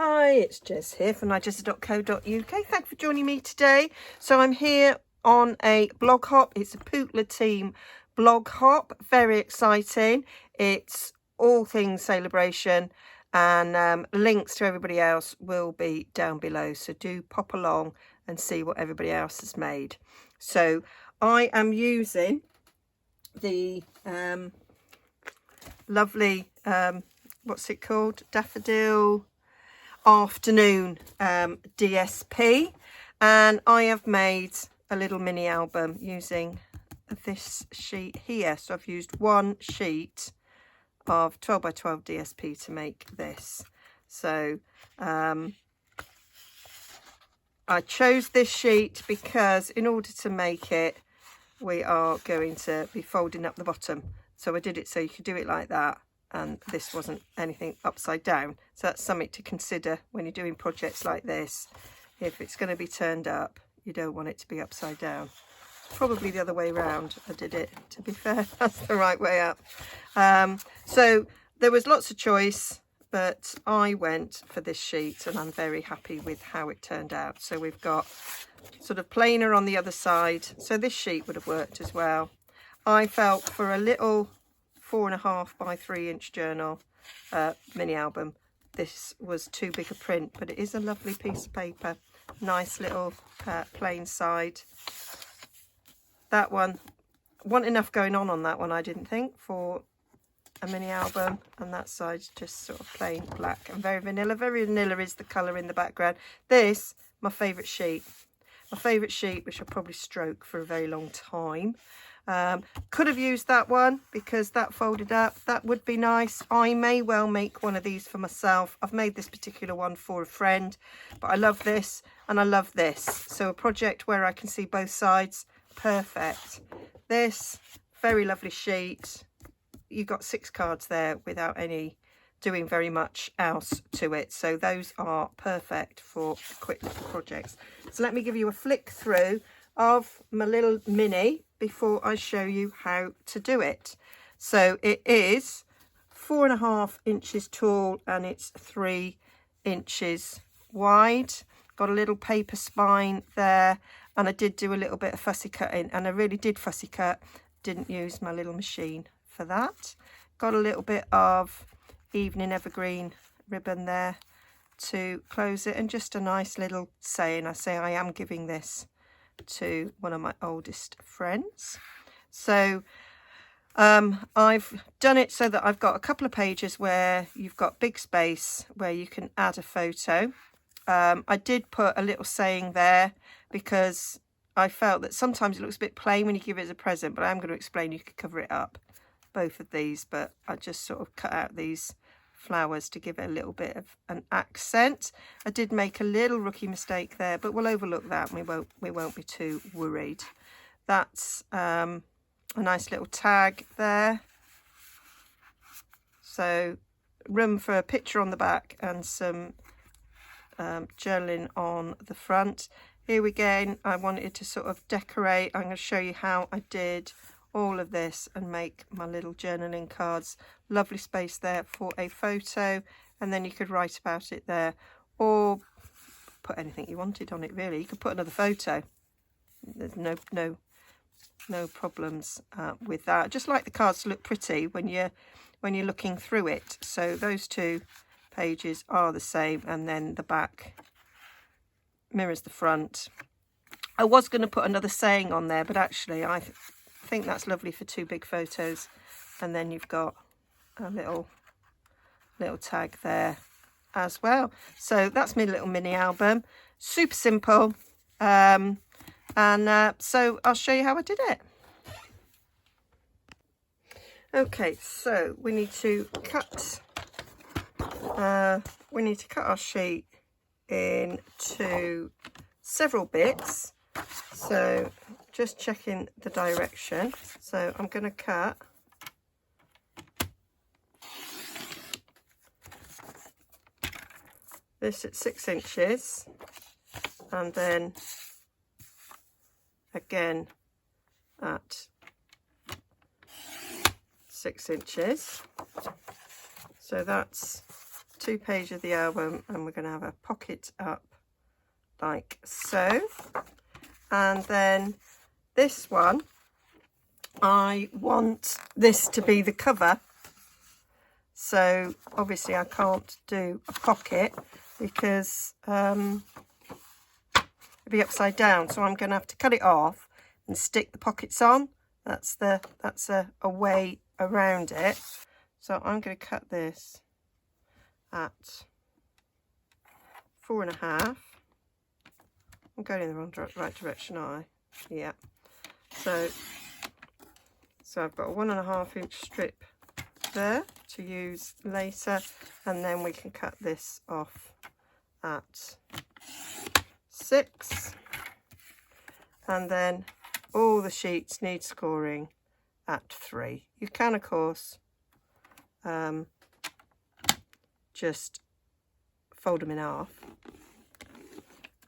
Hi, it's Jez here from Nigezza.co.uk. Thank you for joining me today. So I'm here on a blog hop. It's a Pootler team blog hop. Very exciting. It's all things Sale-A-Bration, and links to everybody else will be down below. So do pop along and see what everybody else has made. So I am using the lovely, what's it called? Daffodil Afternoon DSP, and I have made a little mini album using this sheet here. So I've used one sheet of 12 by 12 DSP to make this. So I chose this sheet because in order to make it, we are going to be folding up the bottom. So I did it so you could do it like that, and this wasn't anything upside down. So that's something to consider when you're doing projects like this. If it's going to be turned up, you don't want it to be upside down. Probably the other way around. I did it, to be fair. That's the right way up. So there was lots of choice, but I went for this sheet and I'm very happy with how it turned out. So we've got sort of plainer on the other side. So this sheet would have worked as well. I felt for a little 4.5 by 3 inch journal mini album, this was too big a print, but it is a lovely piece of paper. Nice little plain side. That one, wasn't enough going on that one, I didn't think, for a mini album, and that side's just sort of plain black and very vanilla. Very vanilla is the colour in the background. This, my favourite sheet. My favourite sheet, which I'll probably stroke for a very long time. Could have used that one because that folded up. That would be nice. I may well make one of these for myself. I've made this particular one for a friend, but I love this and I love this. So a project where I can see both sides, perfect. This, very lovely sheet. You got 6 cards there without any doing very much else to it. So those are perfect for quick little projects. So let me give you a flick through of my little mini before I show you how to do it. So it is 4.5 inches tall and it's 3 inches wide. Got a little paper spine there, and I did do a little bit of fussy cutting, and I really did fussy cut. Didn't use my little machine for that. Got a little bit of evening evergreen ribbon there to close it, and just a nice little saying. I say I am giving this to one of my oldest friends. So I've done it so that I've got a couple of pages where you've got big space where you can add a photo. I did put a little saying there because I felt that sometimes it looks a bit plain when you give it as a present, but I'm going to explain you could cover it up, both of these, but I just sort of cut out these flowers to give it a little bit of an accent. I did make a little rookie mistake there, but we'll overlook that and we won't be too worried. That's a nice little tag there. So room for a picture on the back and some journaling on the front. Here again, I wanted to sort of decorate. I'm going to show you how I did all of this and make my little journaling cards. Lovely space there for a photo, and then you could write about it there or put anything you wanted on it. Really, you could put another photo. There's no problems with that. I just like the cards to look pretty when you're looking through it. So those 2 pages are the same, and then the back mirrors the front. I was going to put another saying on there, but actually I think that's lovely for 2 big photos, and then you've got a little tag there as well. So that's my little mini album, super simple, and so I'll show you how I did it. Okay, so we need to cut our sheet into several bits. So just checking the direction. So I'm going to cut this at 6 inches, and then again at 6 inches. So that's 2 pages of the album, and we're going to have a pocket up like so. And then this one, I want this to be the cover, so obviously I can't do a pocket because it'll be upside down, so I'm going to have to cut it off and stick the pockets on. That's a way around it. So I'm going to cut this at 4.5. I'm going in the wrong right direction, aren't I? Yeah. So I've got a 1.5 inch strip there to use later, and then we can cut this off at 6. And then all the sheets need scoring at 3. You can, of course, just fold them in half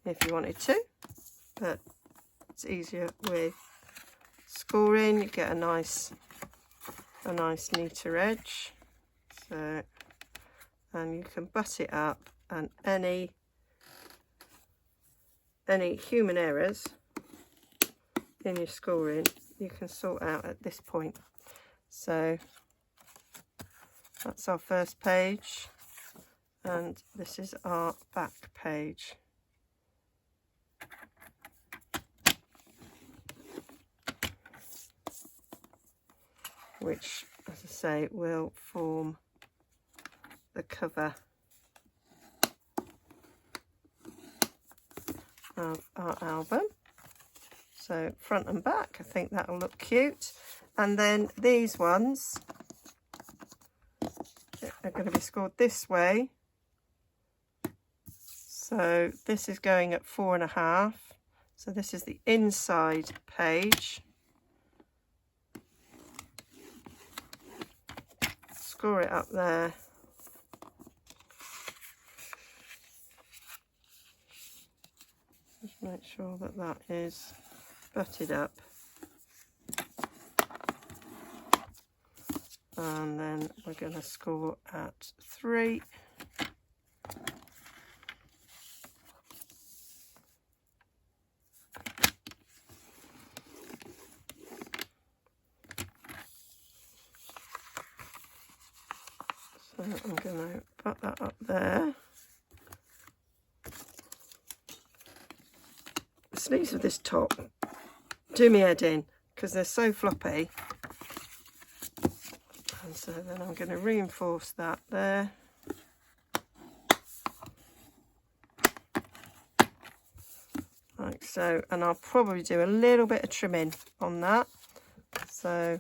if you wanted to, but it's easier with scoring. You get a nice neater edge. So, and you can butt it up, and any human errors in your scoring you can sort out at this point. So that's our first page, and this is our back page. Which, as I say, will form the cover of our album. So front and back, I think that'll look cute. And then these ones are going to be scored this way. So this is going at 4.5. So this is the inside page. Score it up there. Just make sure that that is butted up. And then we're going to score at 3. So I'm going to put that up there. The sleeves of this top do me head in because they're so floppy. And so then I'm going to reinforce that there. Like so. And I'll probably do a little bit of trimming on that. So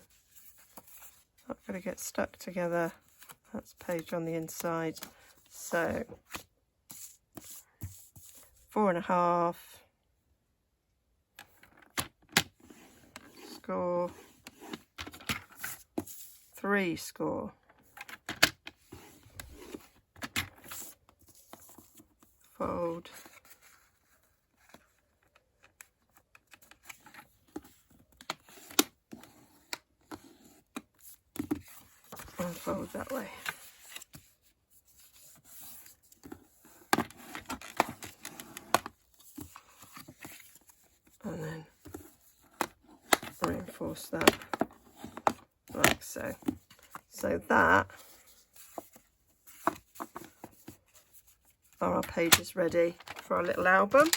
not going to get stuck together. That's page on the inside. So 4.5. Score. 3 score. Fold. And fold that way. And then reinforce that like so. So that are our pages ready for our little album.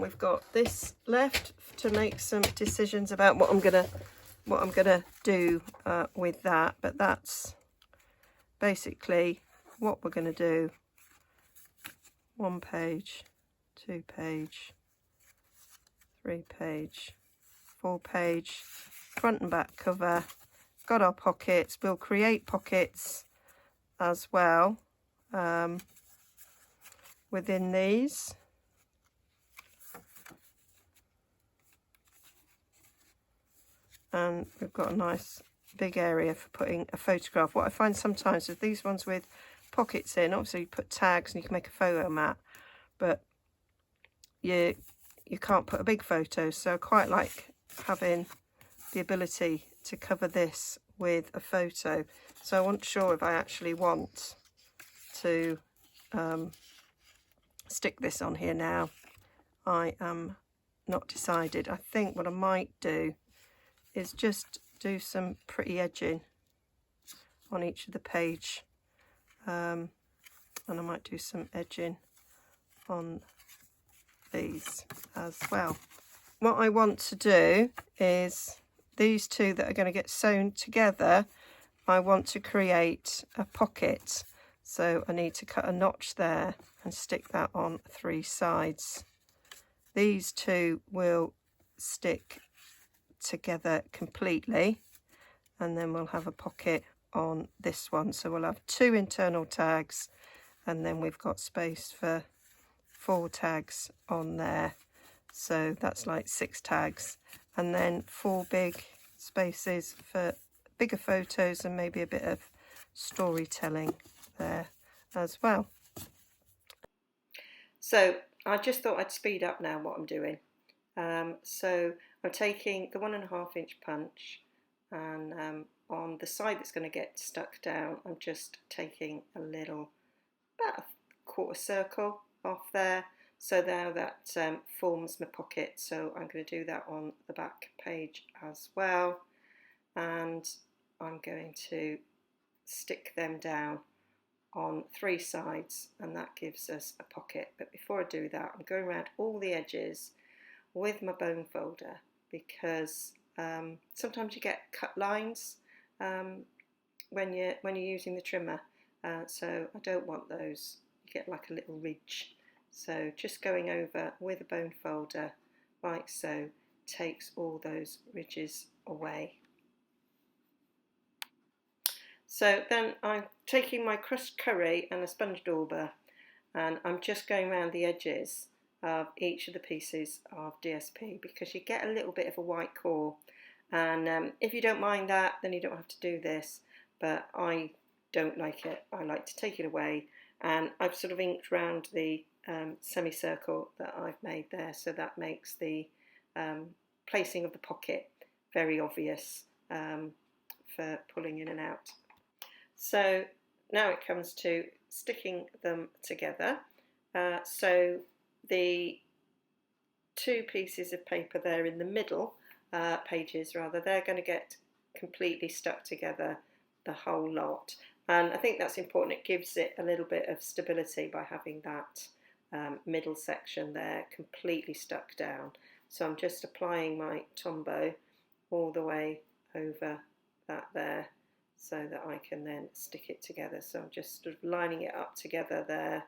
We've got this left to make some decisions about what I'm gonna do with that, but that's basically what we're gonna do. 1 page, 2 page, 3 page, 4 page, front and back cover. Got our pockets. We'll create pockets as well within these. And we've got a nice big area for putting a photograph. What I find sometimes with these ones with pockets in, obviously you put tags and you can make a photo mat, but you can't put a big photo, so I quite like having the ability to cover this with a photo. So I wasn't sure if I actually want to stick this on here now. I am not decided. I think what I might do is just do some pretty edging on each of the page, and I might do some edging on these as well. What I want to do is these two that are going to get sewn together, I want to create a pocket, so I need to cut a notch there and stick that on 3 sides. These two will stick together completely, and then we'll have a pocket on this one, so we'll have 2 internal tags, and then we've got space for 4 tags on there, so that's like 6 tags, and then 4 big spaces for bigger photos and maybe a bit of storytelling there as well. So I just thought I'd speed up now what I'm doing. So I'm taking the 1.5 inch punch, and on the side that's going to get stuck down, I'm just taking a little, about a quarter circle off there. So now that forms my pocket, so I'm going to do that on the back page as well. And I'm going to stick them down on 3 sides, and that gives us a pocket. But before I do that, I'm going around all the edges with my bone folder, because sometimes you get cut lines when you're using the trimmer, so I don't want those. You get like a little ridge. So just going over with a bone folder like so takes all those ridges away. So then I'm taking my crushed curry and a sponge dauber, and I'm just going around the edges of each of the pieces of DSP, because you get a little bit of a white core, and if you don't mind that, then you don't have to do this, but I don't like it. I like to take it away, and I've sort of inked round the semicircle that I've made there, so that makes the placing of the pocket very obvious for pulling in and out. So now it comes to sticking them together. So the 2 pieces of paper there in the middle, pages rather, they're going to get completely stuck together, the whole lot. And I think that's important. It gives it a little bit of stability by having that middle section there completely stuck down. So I'm just applying my Tombow all the way over that there, so that I can then stick it together. So I'm just sort of lining it up together there,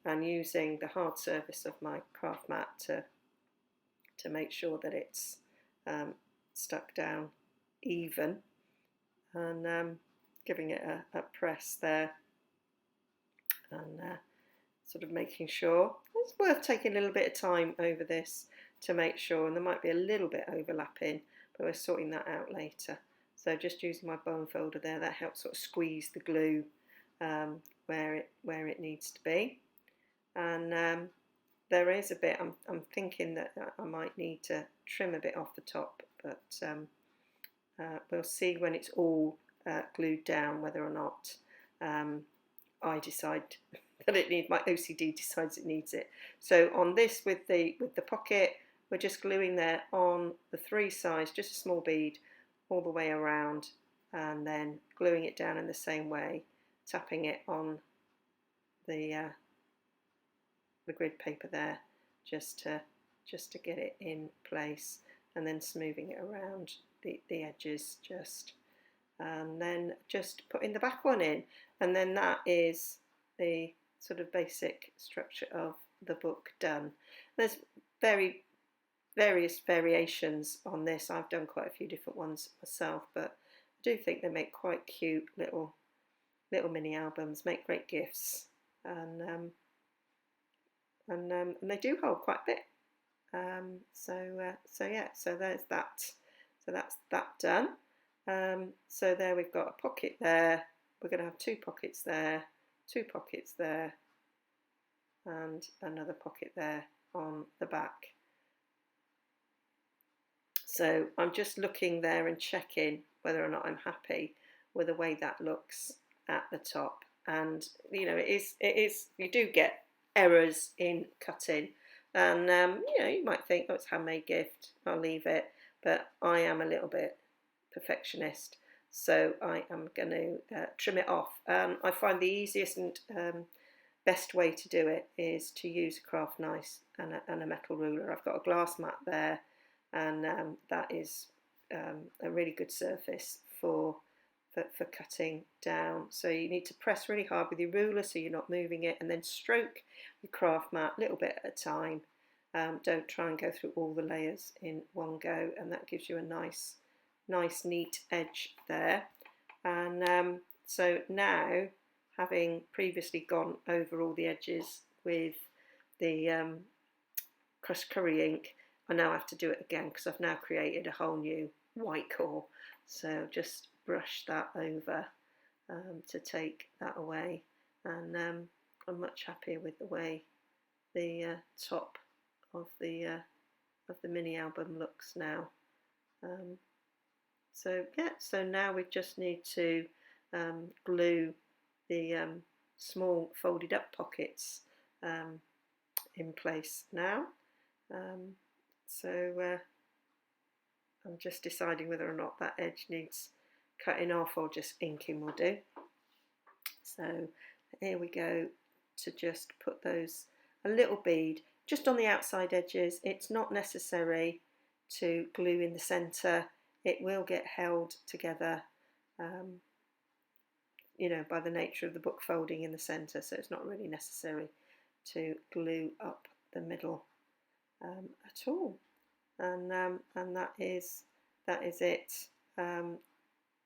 and using the hard surface of my craft mat to make sure that it's stuck down even, and giving it a press there, and sort of making sure. It's worth taking a little bit of time over this to make sure, and there might be a little bit overlapping, but we're sorting that out later. So just using my bone folder there, that helps sort of squeeze the glue where it needs to be. And there is a bit, I'm thinking that I might need to trim a bit off the top, but we'll see when it's all glued down whether or not I decide that it needs, my OCD decides it needs it. So on this with the pocket, we're just gluing there on the 3 sides, just a small bead all the way around, and then gluing it down in the same way, tapping it on the grid paper there, just to get it in place, and then smoothing it around the edges, and then just putting the back one in, and then that is the sort of basic structure of the book done. There's various variations on this. I've done quite a few different ones myself, but I do think they make quite cute little mini albums, make great gifts, and they do hold quite a bit. So yeah, so there's that. So that's that done. So there we've got a pocket there. We're going to have 2 pockets there, 2 pockets there, and another pocket there on the back. So I'm just looking there and checking whether or not I'm happy with the way that looks at the top, and you know, it is you do get errors in cutting, and you know, you might think, oh, it's a handmade gift, I'll leave it, but I am a little bit perfectionist, so I am going to trim it off. I find the easiest and best way to do it is to use a craft knife and a metal ruler. I've got a glass mat there, and that is a really good surface for cutting down. So you need to press really hard with your ruler so you're not moving it, and then stroke your craft mat a little bit at a time. Don't try and go through all the layers in one go, and that gives you a nice neat edge there. And so now, having previously gone over all the edges with the crushed curry ink, I now have to do it again because I've now created a whole new white core. So just brush that over to take that away, and I'm much happier with the way the top of the mini album looks now. So yeah, so now we just need to glue the small folded up pockets in place now. So I'm just deciding whether or not that edge needs cutting off or just inking will do. So here we go, to just put those, a little bead just on the outside edges. It's not necessary to glue in the centre, it will get held together you know, by the nature of the book folding in the centre, so it's not really necessary to glue up the middle at all. And that is it.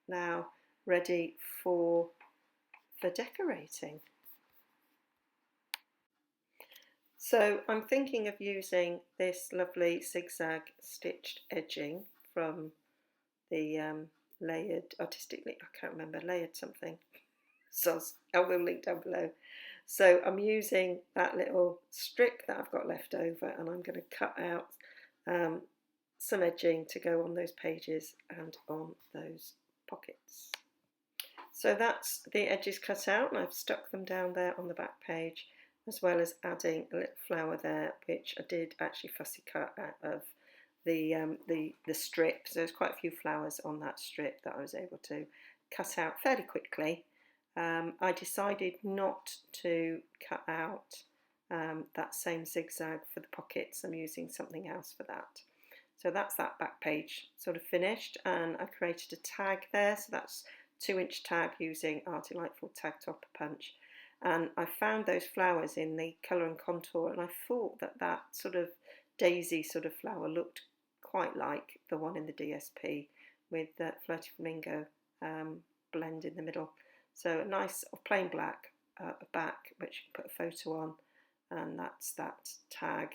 Now ready for decorating. So I'm thinking of using this lovely zigzag stitched edging from the layered artistically, I can't remember, layered something. So I will link down below. So I'm using that little strip that I've got left over, and I'm going to cut out some edging to go on those pages and on those pockets. So that's the edges cut out, and I've stuck them down there on the back page, as well as adding a little flower there, which I did actually fussy cut out of the strip. So there's quite a few flowers on that strip that I was able to cut out fairly quickly. I decided not to cut out that same zigzag for the pockets. I'm using something else for that. So that's that back page sort of finished, and I created a tag there. So that's 2-inch tag using our delightful tag topper punch. And I found those flowers in the colour and contour, and I thought that that sort of daisy sort of flower looked quite like the one in the DSP with the Flirty Flamingo blend in the middle. So a nice plain black back, which you can put a photo on, and that's that tag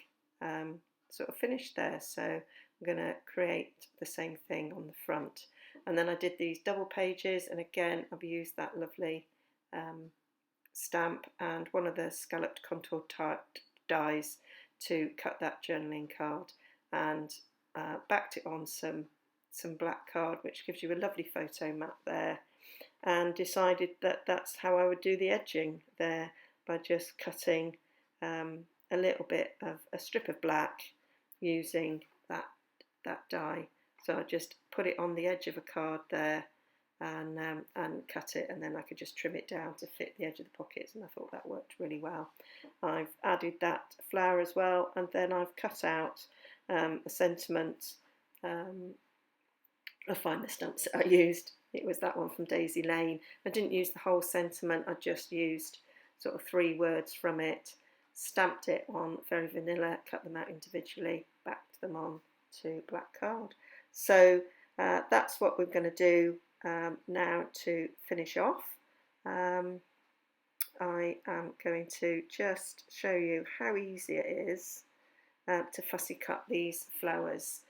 sort of finished there. So I'm going to create the same thing on the front. And then I did these double pages, and again I've used that lovely stamp and one of the scalloped contour dies to cut that journaling card, and backed it on some black card, which gives you a lovely photo mat there, and decided that that's how I would do the edging there, by just cutting a little bit of a strip of black using that die. So I just put it on the edge of a card there, and cut it, and then I could just trim it down to fit the edge of the pockets, and I thought that worked really well. I've added that flower as well, and then I've cut out a sentiment. I'll find the stamps that I used. It was that one from Daisy Lane. I didn't use the whole sentiment, I just used sort of 3 words from it, stamped it on very vanilla, cut them out individually, backed them on to black card. So that's what we're going to do now to finish off. I am going to just show you how easy it is to fussy cut these flowers.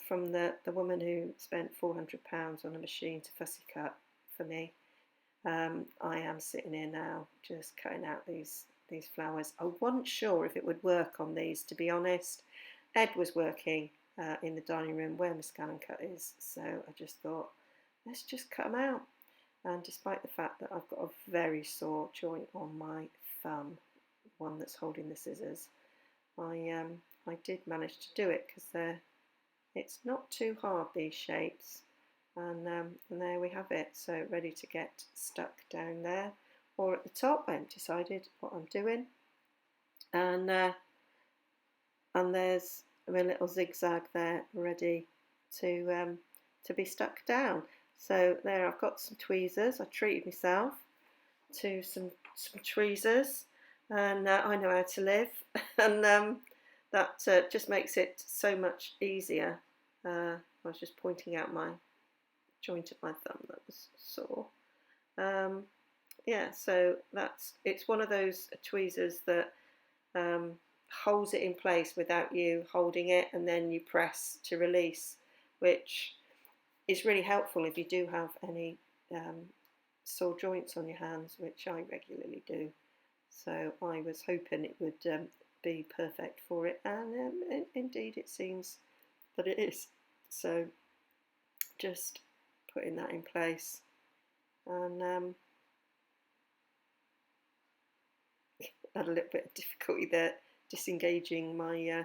From the woman who spent £400 on a machine to fussy cut for me, I am sitting here now just cutting out these flowers. I wasn't sure if it would work on these, to be honest. Ed was working in the dining room where my scan and cut is, so I just thought, let's just cut them out. and despite the fact that I've got a very sore joint on my thumb, one that's holding the scissors, I did manage to do it, because it's not too hard, these shapes, and there we have it. So ready to get stuck down there or at the top. I haven't decided what I'm doing, and there's a little zigzag there ready to be stuck down. So there, I've got some tweezers. I treated myself to some tweezers, and I know how to live, and that just makes it so much easier. I was just pointing out my joint of my thumb that was sore. Yeah, so it's one of those tweezers that holds it in place without you holding it, and then you press to release, which is really helpful if you do have any sore joints on your hands, which I regularly do. So I was hoping it would be perfect for it, and indeed it seems that it is. So just putting that in place, and had a little bit of difficulty there disengaging my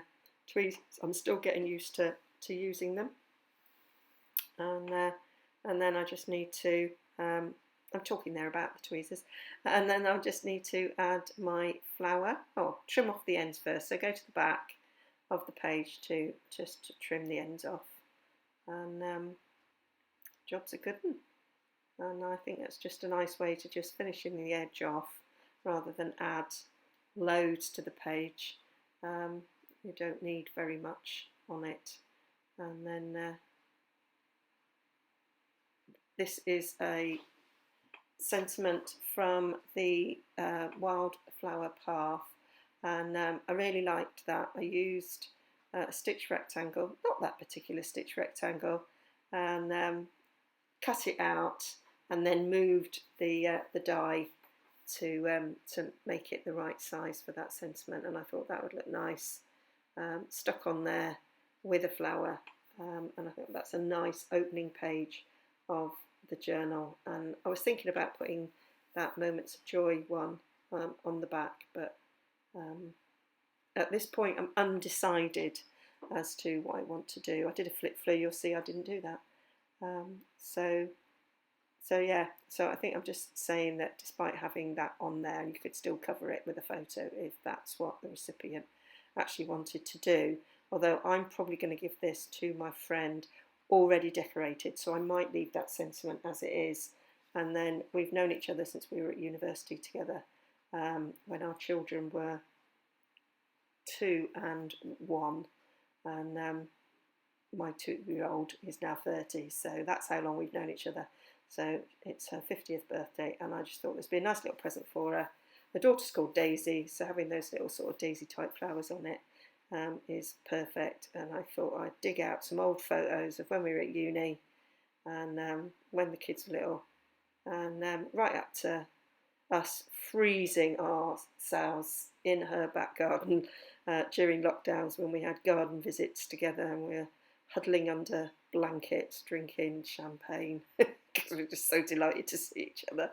tweezers. I'm still getting used to using them, and then I just need to I'm talking there about the tweezers, and then I'll just need to add my flower. Oh, trim off the ends first, so go to the back of the page to trim the ends off, and job's a good one. And I think that's just a nice way to just finishing the edge off rather than add loads to the page. You don't need very much on it. And then this is a sentiment from the Wildflower Path, and I really liked that. I used a stitch rectangle, not that particular stitch rectangle, and cut it out, and then moved the die to make it the right size for that sentiment, and I thought that would look nice stuck on there with a flower, and I think that's a nice opening page of the journal. And I was thinking about putting that Moments of Joy one on the back, but at this point I'm undecided as to what I want to do. I did a flip through, you'll see I didn't do that. So yeah, so I think I'm just saying that despite having that on there, you could still cover it with a photo if that's what the recipient actually wanted to do. Although I'm probably going to give this to my friend already decorated, so I might leave that sentiment as it is. And then we've known each other since we were at university together, when our children were 2 and 1, and my 2-year-old is now 30, so that's how long we've known each other. So it's her 50th birthday, and I just thought this would be a nice little present for her. Her daughter's called Daisy, so having those little sort of daisy type flowers on it is perfect. And I thought I'd dig out some old photos of when we were at uni, and when the kids were little, and right up to us freezing ourselves in her back garden during lockdowns when we had garden visits together, and we were huddling under blankets drinking champagne because we were just so delighted to see each other.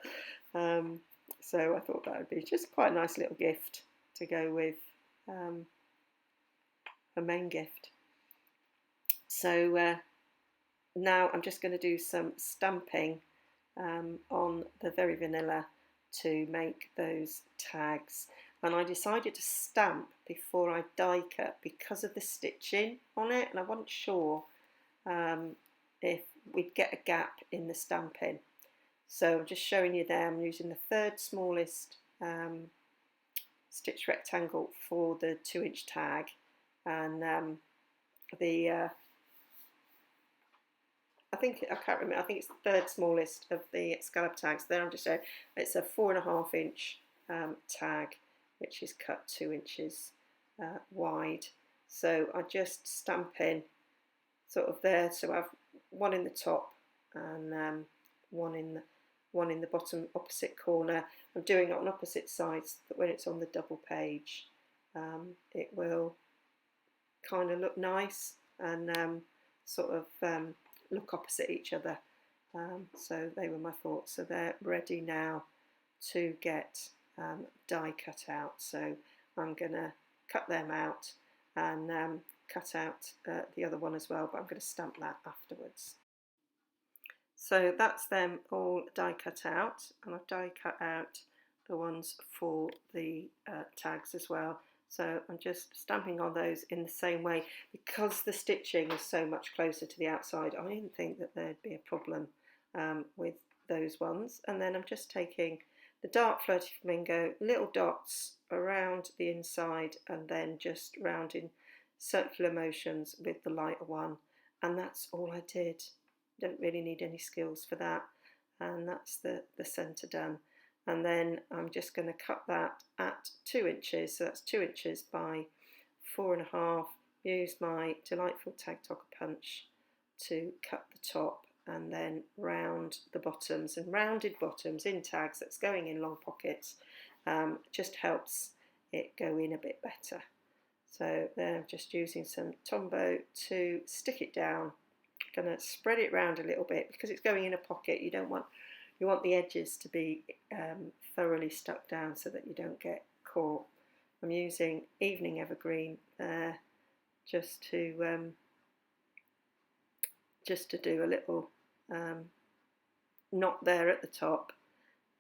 So I thought that would be just quite a nice little gift to go with a main gift. So now I'm just going to do some stamping on the Very Vanilla to make those tags. And I decided to stamp before I die cut because of the stitching on it, and I wasn't sure if we'd get a gap in the stamping. So I'm just showing you there, I'm using the 3rd smallest stitch rectangle for the 2-inch tag, and I can't remember, I think it's the 3rd smallest of the scallop tags. There I'm just showing it's a 4.5 inch tag, which is cut 2 inches wide. So I just stamp in sort of there, so I have one in the top and one in the bottom opposite corner. I'm doing it on opposite sides, but when it's on the double page it will kind of look nice and sort of look opposite each other, So they were my thoughts. So they're ready now to get die cut out. So I'm going to cut them out and cut out the other one as well, but I'm going to stamp that afterwards. So that's them all die cut out, and I've die cut out the ones for the tags as well. So I'm just stamping on those in the same way. Because the stitching is so much closer to the outside, I didn't think that there'd be a problem with those ones. And then I'm just taking the dark flirty flamingo, little dots around the inside, and then just rounding circular motions with the lighter one. And that's all I did. Don't really need any skills for that. And that's the centre done. And then I'm just going to cut that at 2 inches. So that's 2 inches by 4.5. Use my delightful Tag Tocker punch to cut the top and then round the bottoms. And rounded bottoms in tags that's going in long pockets just helps it go in a bit better. So then I'm just using some Tombow to stick it down. I'm going to spread it around a little bit because it's going in a pocket. You want the edges to be thoroughly stuck down so that you don't get caught. I'm using Evening Evergreen there just to do a little knot there at the top,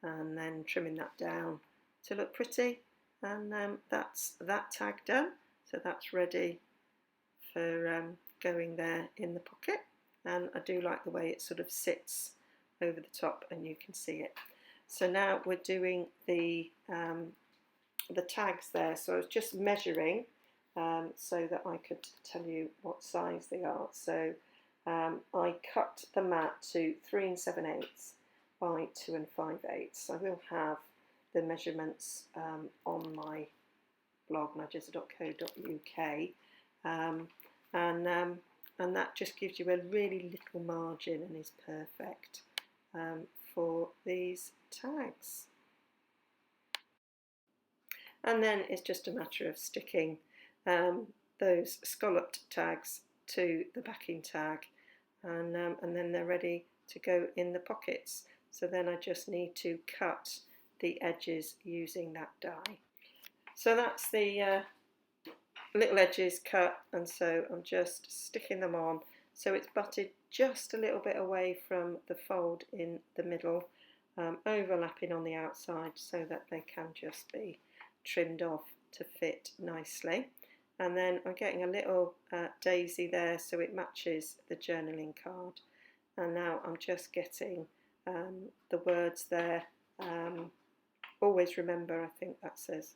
and then trimming that down to look pretty. And that's that tag done. So that's ready for going there in the pocket. And I do like the way it sort of sits over the top and you can see it. So now we're doing the tags there. So I was just measuring so that I could tell you what size they are. So I cut the mat to 3 7/8 by 2 5/8. I will have the measurements on my blog, nigezza.co.uk, and that just gives you a really little margin and is perfect for these tags. And then it's just a matter of sticking those scalloped tags to the backing tag, and then they're ready to go in the pockets. So then I just need to cut the edges using that die. So that's the little edges cut, and so I'm just sticking them on so it's butted just a little bit away from the fold in the middle, overlapping on the outside so that they can just be trimmed off to fit nicely. And then I'm getting a little daisy there so it matches the journaling card. And now I'm just getting the words there, always remember, I think that says,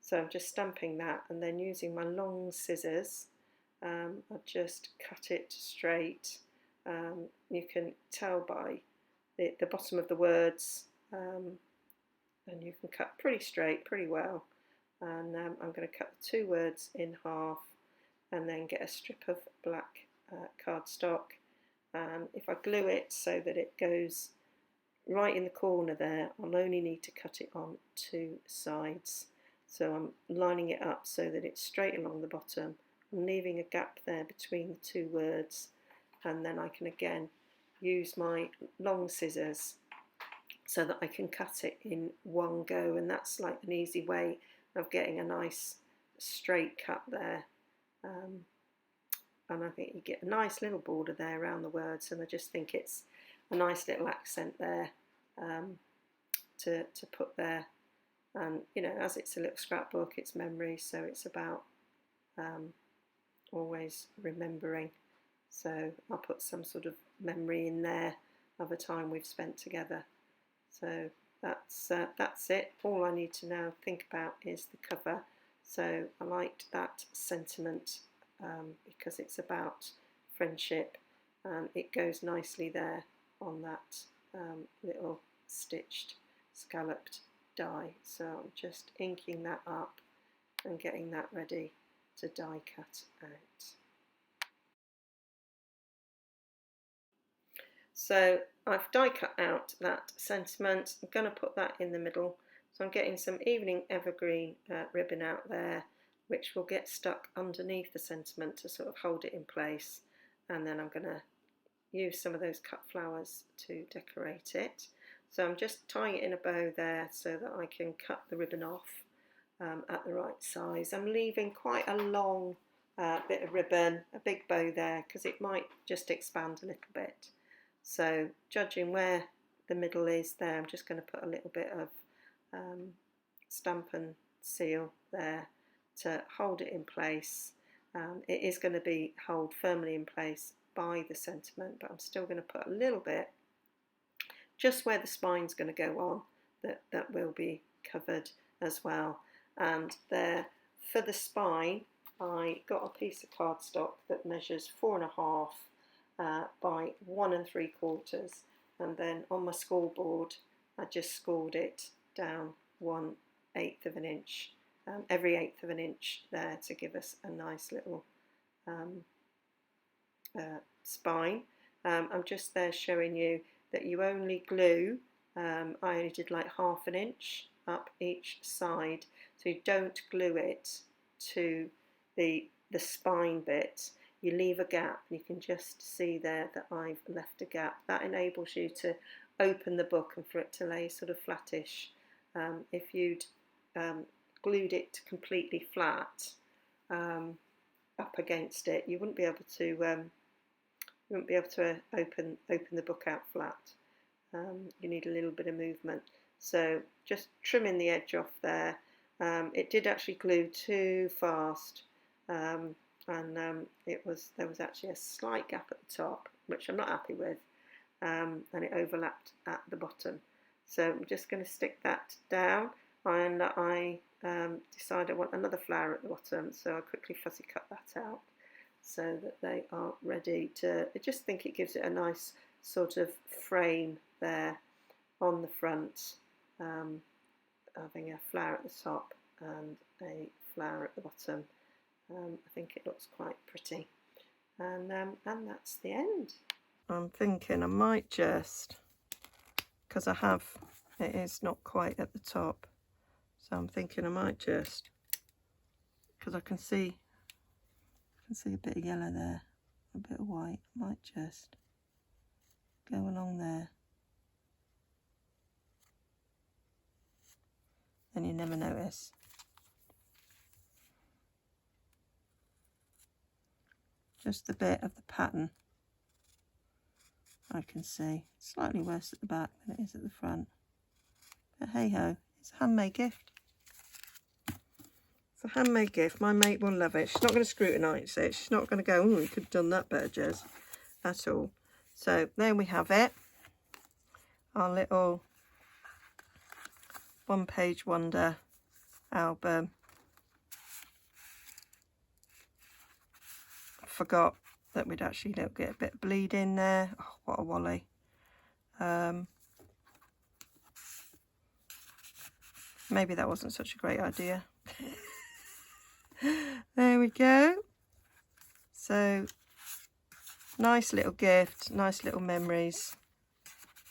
so I'm just stamping that, and then using my long scissors I just cut it straight. You can tell by the bottom of the words, and you can cut pretty straight, pretty well. And I'm going to cut the 2 words in half and then get a strip of black cardstock, and if I glue it so that it goes right in the corner there, I'll only need to cut it on 2 sides. So I'm lining it up so that it's straight along the bottom. I'm leaving a gap there between the 2 words, and then I can again use my long scissors so that I can cut it in one go, and that's like an easy way of getting a nice straight cut there. And I think you get a nice little border there around the words, and I just think it's a nice little accent there to put there. And you know, as it's a little scrapbook, it's memory, so it's about always remembering. So I'll put some sort of memory in there of a time we've spent together. So that's it. All I need to now think about is the cover. So I liked that sentiment because it's about friendship, and it goes nicely there on that little stitched scalloped die. So I'm just inking that up and getting that ready to die cut out. So I've die cut out that sentiment. I'm going to put that in the middle. So I'm getting some Evening Evergreen ribbon out there, which will get stuck underneath the sentiment to sort of hold it in place. And then I'm going to use some of those cut flowers to decorate it. So I'm just tying it in a bow there so that I can cut the ribbon off at the right size. I'm leaving quite a long bit of ribbon, a big bow there, because it might just expand a little bit. So judging where the middle is there, I'm just going to put a little bit of stamp and seal there to hold it in place. It is going to be held firmly in place by the sentiment, but I'm still going to put a little bit just where the spine's going to go on, that will be covered as well. And there, for the spine, I got a piece of cardstock that measures 4.5 by 1 3/4, and then on my scoreboard I just scored it down 1/8 of an inch, every 1/8 of an inch there, to give us a nice little spine. I'm just there showing you that you only glue, I only did like 1/2 inch up each side, so you don't glue it to the spine bit. You leave a gap. You can just see there that I've left a gap. That enables you to open the book and for it to lay sort of flattish. If you'd glued it completely flat up against it, you wouldn't be able to open the book out flat. You need a little bit of movement. So just trimming the edge off there. It did actually glue too fast, and there was actually a slight gap at the top, which I'm not happy with, and it overlapped at the bottom. So I'm just going to stick that down, and I decide I want another flower at the bottom, so I quickly fussy cut that out so that they are ready to. I just think it gives it a nice sort of frame there on the front, having a flower at the top and a flower at the bottom. I think it looks quite pretty, and that's the end. I'm thinking I might just, because it is not quite at the top, so I'm thinking I might just, because I can see a bit of yellow there, a bit of white, I might just go along there. And you never notice. Just a bit of the pattern I can see. Slightly worse at the back than it is at the front. But hey ho, it's a handmade gift. It's a handmade gift. My mate will love it. She's not going to scrutinise it. She's not going to go, oh, you could have done that better, Jez, at all. So there we have it. Our little one-page wonder album. I forgot that we'd actually get a bit of bleed in there. Oh, what a wally. Maybe that wasn't such a great idea. There we go. So nice little gift, nice little memories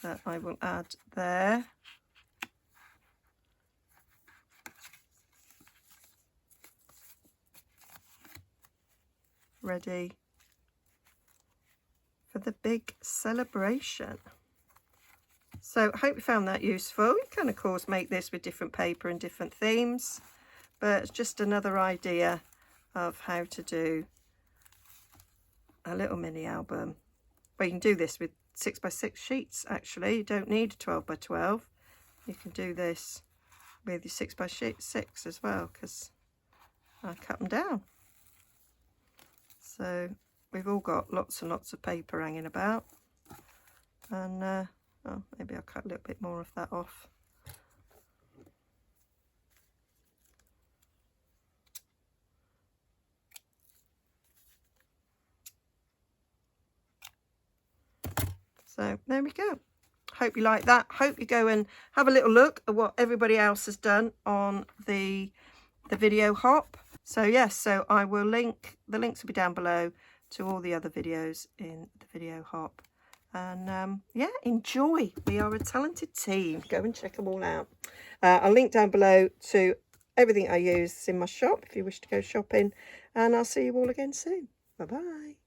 that I will add there. Ready for the big celebration. So I hope you found that useful. You can of course make this with different paper and different themes, but it's just another idea of how to do a little mini album. Well, you can do this with 6x6 sheets actually. You don't need 12x12. You can do this with your 6x6 as well, because I cut them down. So we've all got lots and lots of paper hanging about, and oh, maybe I'll cut a little bit more of that off. So there we go. Hope you like that. Hope you go and have a little look at what everybody else has done on the video hop. So yes, so I will link, the links will be down below to all the other videos in the video hop. And yeah, enjoy. We are a talented team. Go and check them all out. I'll link down below to everything I use in my shop if you wish to go shopping. And I'll see you all again soon. Bye-bye.